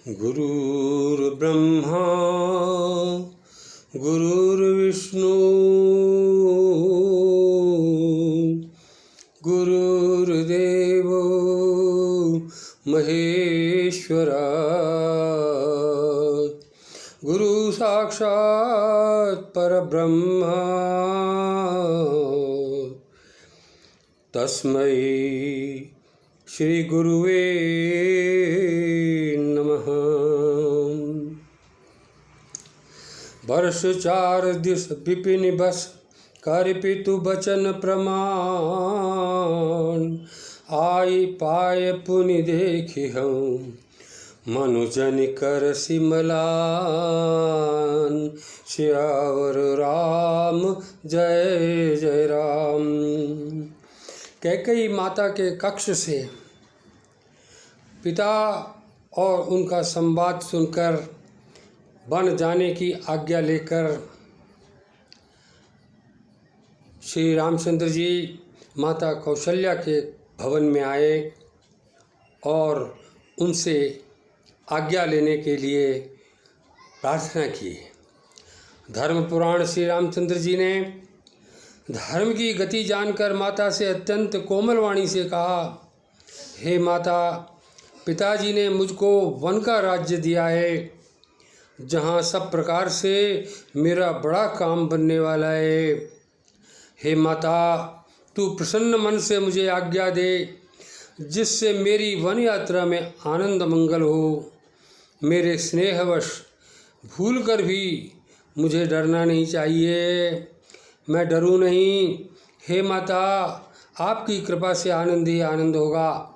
गुरुर्ब्रह्मा गुरुर्विष्णु गुरुर्देवो महेश्वरा गुरु साक्षात् परब्रह्मा तस्मै श्री गुरुवे नमः। वर्ष 4 दिस विपिन बस कर पितु बचन प्रमाण आई पाय पुनि देखि हम मनुजन कर सिमलान श्यावर राम जय जय राम। कैकेयी माता के कक्ष से पिता और उनका संवाद सुनकर वन जाने की आज्ञा लेकर श्री रामचंद्र जी माता कौशल्या के भवन में आए और उनसे आज्ञा लेने के लिए प्रार्थना की। धर्म पुराण श्री रामचंद्र जी ने धर्म की गति जानकर माता से अत्यंत कोमल वाणी से कहा, हे माता, पिताजी ने मुझको वन का राज्य दिया है जहाँ सब प्रकार से मेरा बड़ा काम बनने वाला है। हे माता, तू प्रसन्न मन से मुझे आज्ञा दे जिससे मेरी वन यात्रा में आनंद मंगल हो। मेरे स्नेहवश भूल कर भी मुझे डरना नहीं चाहिए, मैं डरूं नहीं। हे माता, आपकी कृपा से आनंद ही आनंद होगा।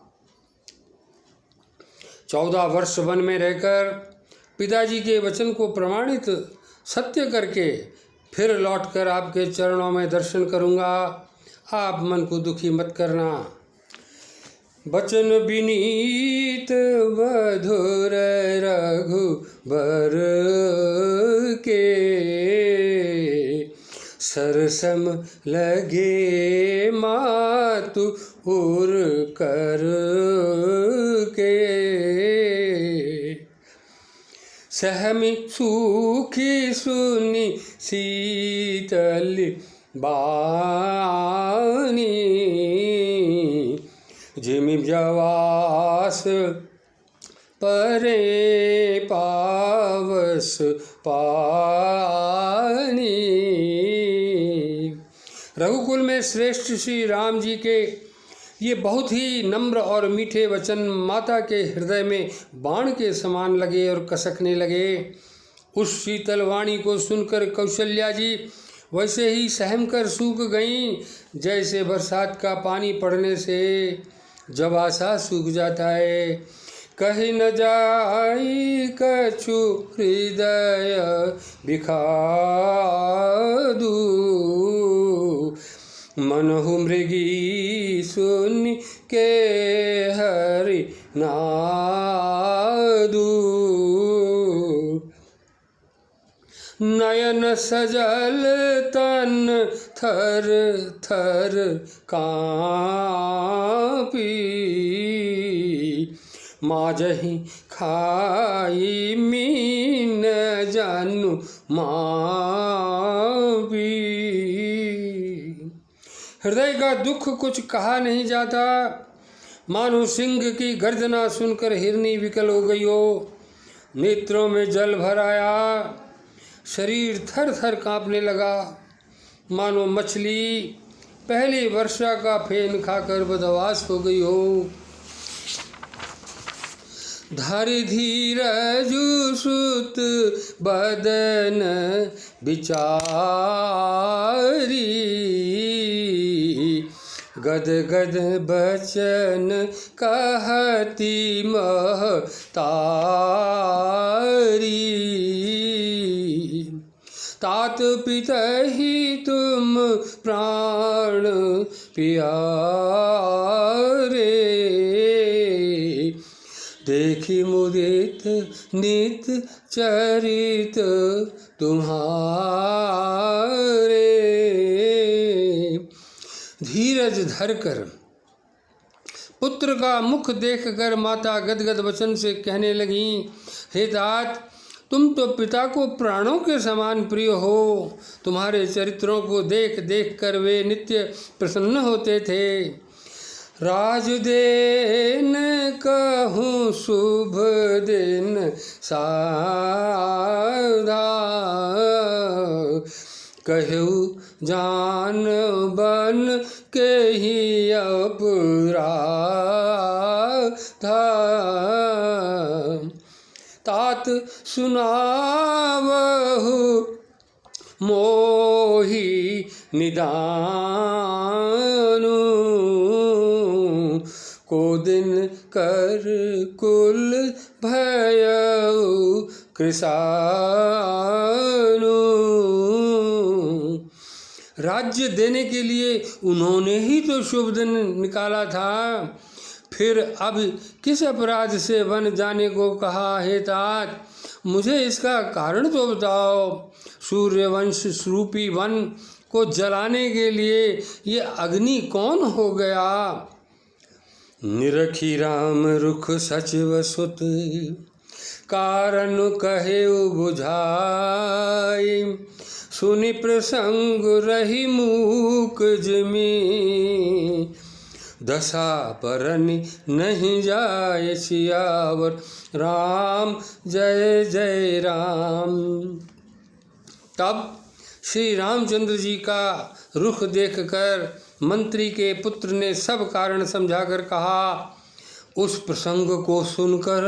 14 वर्ष वन में रहकर पिताजी के वचन को प्रमाणित सत्य करके फिर लौटकर आपके चरणों में दर्शन करूँगा। आप मन को दुखी मत करना। बचन विनीत मधुर रघुबर के सरसम लगे मातु उर कर के सहमी सूखी सुनी शीतल बानी जिमि जवास परे पावस पानी। रघुकुल में श्रेष्ठ श्री राम जी के ये बहुत ही नम्र और मीठे वचन माता के हृदय में बाण के समान लगे और कसकने लगे। उस शीतल वाणी को सुनकर कौशल्या जी वैसे ही सहम कर सूख गईं जैसे बरसात का पानी पड़ने से जब आशा सूख जाता है। कहीं न जाई कछु हृदय बिखादू मनहु मृगी सुन के हरि नादू। नयन सजल तन थर थर कांपी माझहि खाई मीन जानू मापी। हृदय का दुख कुछ कहा नहीं जाता, मानो सिंह की गर्जना सुनकर हिरनी विकल हो गई हो। नेत्रों में जल भर आया, शरीर थर थर कांपने लगा, मानो मछली पहली वर्षा का फेन खाकर बदहवास हो गई हो। धरि धीरजु सुत बदन बिचारी गद गद बचन कहती महतारी। तात पितहि तुम प्राण प्यारे देखी मुदित नित चरित तुम्हारे। धीरज धरकर पुत्र का मुख देखकर माता गदगद वचन से कहने लगी, हे तात, तुम तो पिता को प्राणों के समान प्रिय हो। तुम्हारे चरित्रों को देख देख कर वे नित्य प्रसन्न होते थे। राजदेन कहूँ शुभ दिन साधा, कहूँ जान बन के ही अपराधा। तात सुनावहु मोहि निदानु, को दिन कर कुल भयउ कृशानु। राज्य देने के लिए उन्होंने ही तो शुभ दिन निकाला था, फिर अब किस अपराध से वन जाने को कहा। हे तात, मुझे इसका कारण तो बताओ। सूर्यवंश रूपी वन को जलाने के लिए ये अग्नि कौन हो गया। निरखी राम रुख सचिव सुत, कारण कहे बुझाई। सुनि प्रसंग रही मूक जिमी, दशा परनि नहीं जाए सियावर। राम जय जय राम। तब श्री रामचंद्र जी का रुख देखकर मंत्री के पुत्र ने सब कारण समझाकर कहा। उस प्रसंग को सुनकर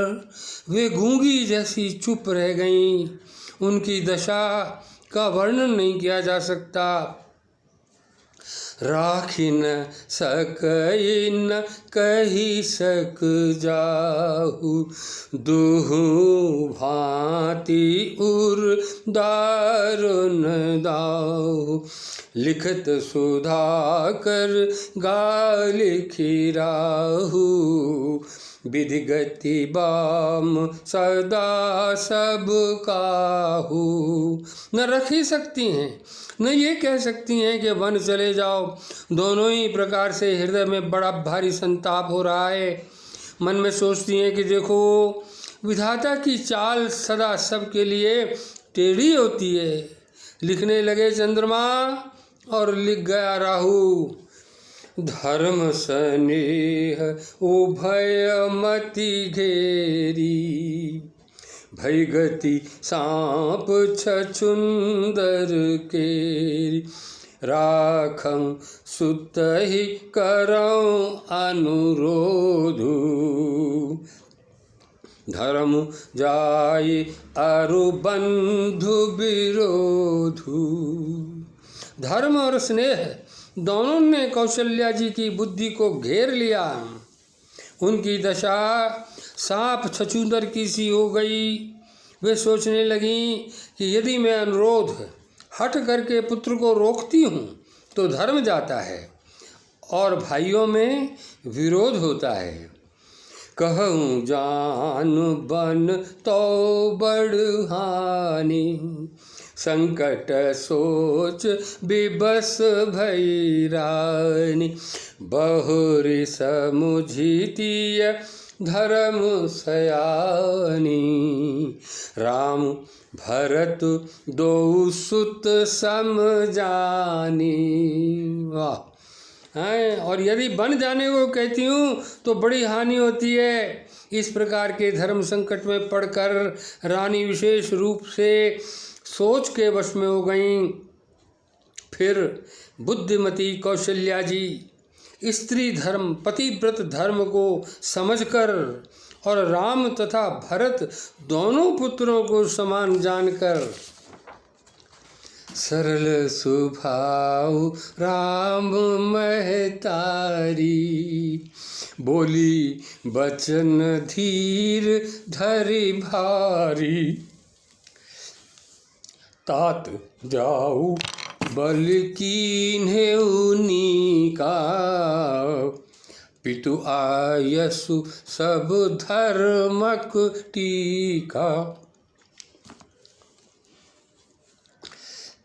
वे गूंगी जैसी चुप रह गईं। उनकी दशा का वर्णन नहीं किया जा सकता। राखी न सकई न कही सक जाहु, दुहु भांति उर दारुन दाहु। लिखत सुधाकर गालिखी राहु, विधि गति बाम सदा सब काहू। न रख ही सकती हैं, न ये कह सकती हैं कि वन चले जाओ। दोनों ही प्रकार से हृदय में बड़ा भारी संताप हो रहा है। मन में सोचती हैं कि देखो, विधाता की चाल सदा सबके लिए टेढ़ी होती है। लिखने लगे चंद्रमा और लिख गया राहु। धर्म स्नेह उभय मति घेरी, भई गति सांप छछुंदर केरी। राखं सुतहि करऊं अनुरोधु, धर्म जाय अरु बंधु विरोधु। धर्म और स्नेह दोनों ने कौशल्या जी की बुद्धि को घेर लिया। उनकी दशा सांप छछूंदर की सी हो गई। वे सोचने लगीं कि यदि मैं अनुरोध हट करके पुत्र को रोकती हूँ तो धर्म जाता है और भाइयों में विरोध होता है। कहूँ जान बन तो बड़हानी, संकट सोच विबस भई रानी। बहुरी समुझितिय धर्म सयानी, राम भरत दो सुत समझानी। वाह। हैं, और यदि बन जाने को कहती हूँ तो बड़ी हानि होती है। इस प्रकार के धर्म संकट में पड़कर रानी विशेष रूप से सोच के वश में हो गईं। फिर बुद्धिमती कौशल्या जी स्त्री धर्म पतिव्रत धर्म को समझकर और राम तथा भरत दोनों पुत्रों को समान जानकर सरल सुभाव राम महतारी, बोली बचन धीर धरि भारी। तात जाऊ बल कीन्हेउ नीका, पितु आयसु सब धर्मक टीका।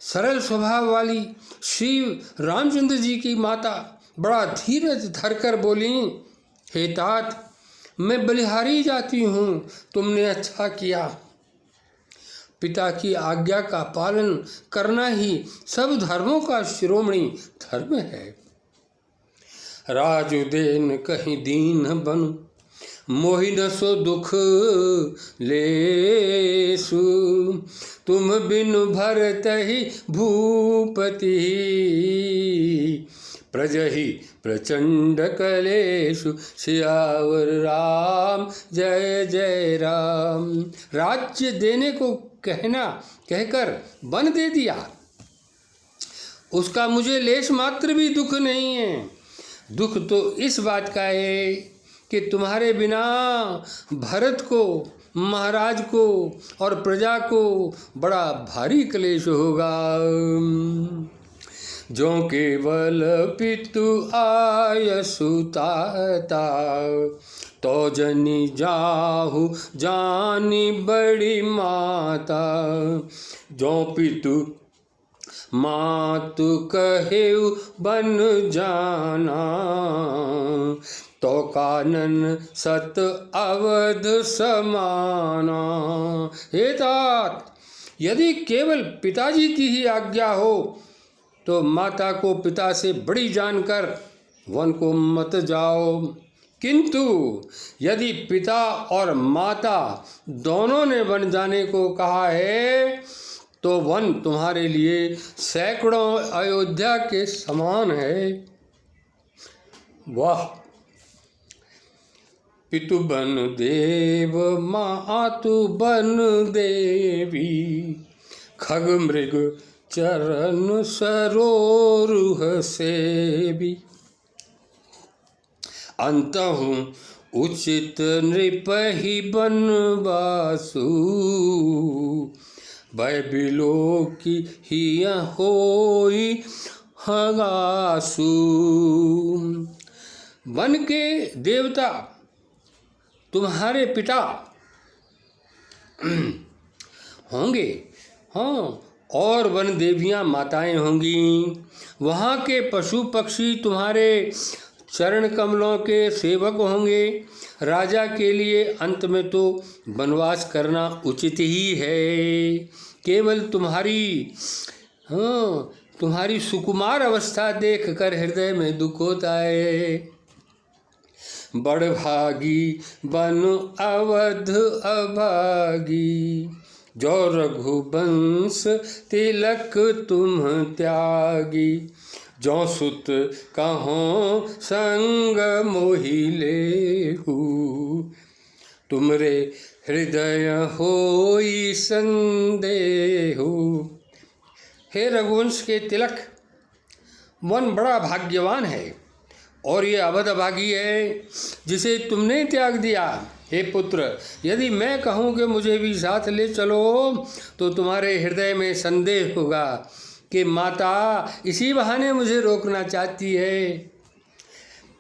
सरल स्वभाव वाली श्री रामचंद्र जी की माता बड़ा धीरज धरकर बोली, हे तात, मैं बलिहारी जाती हूँ, तुमने अच्छा किया। पिता की आज्ञा का पालन करना ही सब धर्मों का शिरोमणि धर्म है। राजुदेन कहीं दीन बनु, मोहि न सो दुख लेसु। तुम बिनु भरतहि भूपति, प्रजहि प्रचंड कलेषु। सियावर राम जय जय राम। राज्य देने को कहकर वन दे दिया, उसका मुझे लेश मात्र भी दुख नहीं है। दुख तो इस बात का है कि तुम्हारे बिना भरत को, महाराज को और प्रजा को बड़ा भारी क्लेश होगा। जो केवल पितु आय सुताता, तो जनी जाहु जानी बड़ी माता। जो पितु मातु कहेउ बन जाना, तो कानन सत अवध समाना। हे तात, यदि केवल पिताजी की ही आज्ञा हो तो माता को पिता से बड़ी जानकर वन को मत जाओ, किंतु यदि पिता और माता दोनों ने वन जाने को कहा है तो वन तुम्हारे लिए सैकड़ों अयोध्या के समान है। वाह! पितु बन देव मातु बन देवी, खग मृग चरण सरोरुह सेवी। अंतहु उचित नृपहि बनवासु, भय बिलो की हिया होई हगासु। वन के देवता तुम्हारे पिता होंगे, हाँ, और वन देवियाँ माताएं होंगी। वहाँ के पशु पक्षी तुम्हारे चरण कमलों के सेवक होंगे। राजा के लिए अंत में तो वनवास करना उचित ही है। केवल तुम्हारी सुकुमार अवस्था देखकर हृदय में दुख होता है। बड़ भागी बनु अवध अभागी, जो रघुवंश तिलक तुम त्यागी। जो सुत कहो संग मोहि लेहु, तुमरे हृदय होई संदेहु। हे रघुवंश के तिलक, वन बड़ा भाग्यवान है और ये अवध भागी है जिसे तुमने त्याग दिया। हे पुत्र, यदि मैं कहूँ कि मुझे भी साथ ले चलो तो तुम्हारे हृदय में संदेह होगा कि माता इसी बहाने मुझे रोकना चाहती है।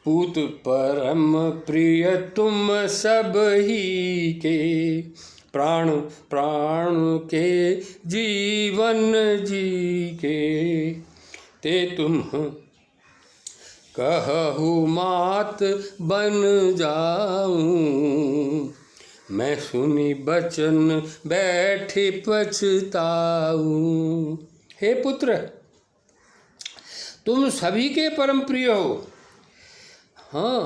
पूत परम प्रिय तुम सब ही के, प्राण प्राण के जीवन जी के। ते तुम कहु मात बन जाऊं, मैं सुनी बचन बैठी पछताऊं। हे पुत्र, तुम सभी के परम प्रिय हो, हाँ,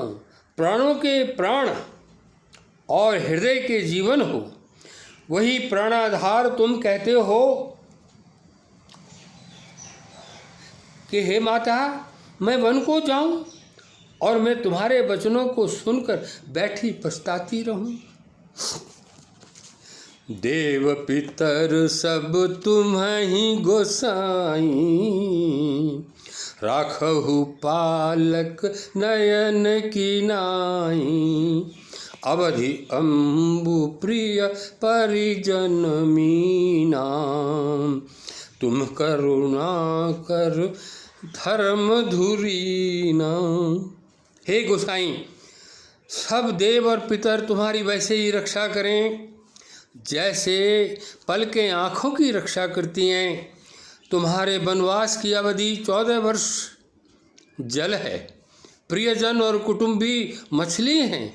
प्राणों के प्राण और हृदय के जीवन हो। वही प्राणाधार तुम कहते हो कि हे माता, मैं वन को जाऊं और मैं तुम्हारे वचनों को सुनकर बैठी पछताती रहूं। देव पितर सब तुम्हि गोसाई, राखहु पालक नयन की नाई। अवधि अम्बु प्रिय परिजन मीना, तुम करुणा कर धर्म धुरीना। हे गोसाई, सब देव और पितर तुम्हारी वैसे ही रक्षा करें जैसे पलकें आँखों की रक्षा करती हैं। तुम्हारे वनवास की अवधि 14 वर्ष जल है, प्रियजन और कुटुंबी मछली हैं।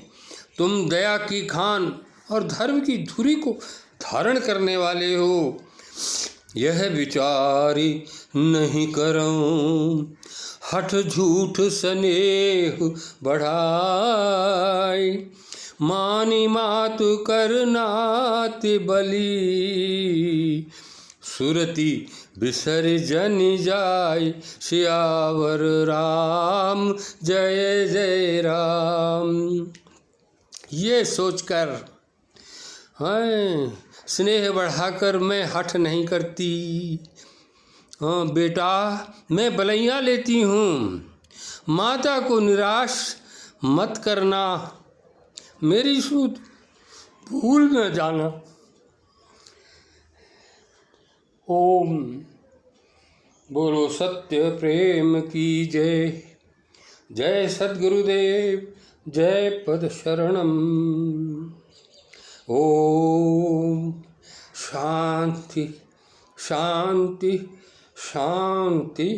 तुम दया की खान और धर्म की धुरी को धारण करने वाले हो। यह विचारी नहीं करऊं, हठ झूठ स्नेह बढ़ाई, मानी मातु करनात बली, सुरति विसर्जन जाय, सियावर राम जय जय राम। ये सोचकर स्नेह बढ़ाकर मैं हठ नहीं करती। हाँ बेटा, मैं बलैया लेती हूँ, माता को निराश मत करना, मेरी सूत भूल न जाना। ओम बोलो सत्य प्रेम की जय। जय सद्गुरुदेव, जय पद शरणम। ओम शांति शांति शांति।